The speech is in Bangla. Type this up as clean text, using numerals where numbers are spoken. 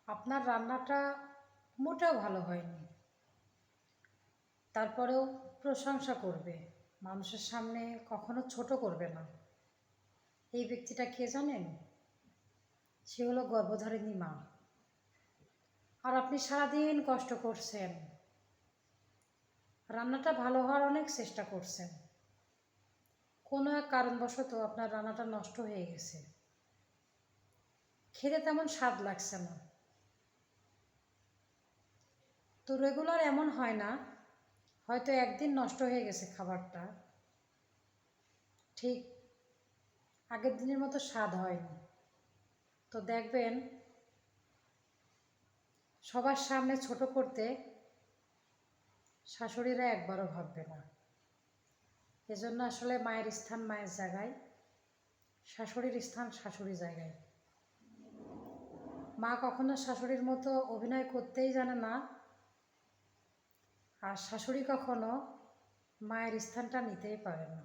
আপনার রান্নাটা মোটেও ভালো হয়নি, তারপরেও প্রশংসা করবে, মানুষের সামনে কখনো ছোট করবে না। এই ব্যক্তিটা কে জানেন? সে হলো গর্ভধারিণী মা। আর আপনি সারাদিন কষ্ট করছেন, রান্নাটা ভালো হওয়ার অনেক চেষ্টা করছেন, কোনো এক কারণবশত আপনার রান্নাটা নষ্ট হয়ে গেছে, খেতে তেমন স্বাদ লাগছে না। তো রেগুলার এমন হয় না, হয়তো একদিন নষ্ট হয়ে গেছে খাবারটা, ঠিক আগের দিনের মতো স্বাদ হয়নি। তো দেখবেন সবার সামনে ছোট করতে শাশুড়িরা একবারও ভাববে না। এজন্য আসলে মায়ের স্থান মায়ের জায়গায়, শাশুড়ির স্থান শাশুড়ি জায়গায়। মা কখনো শাশুড়ির মতো অভিনয় করতেই জানে না, আর শাশুড়ি কখনো মায়ের স্থানটা নিতেই পারে না।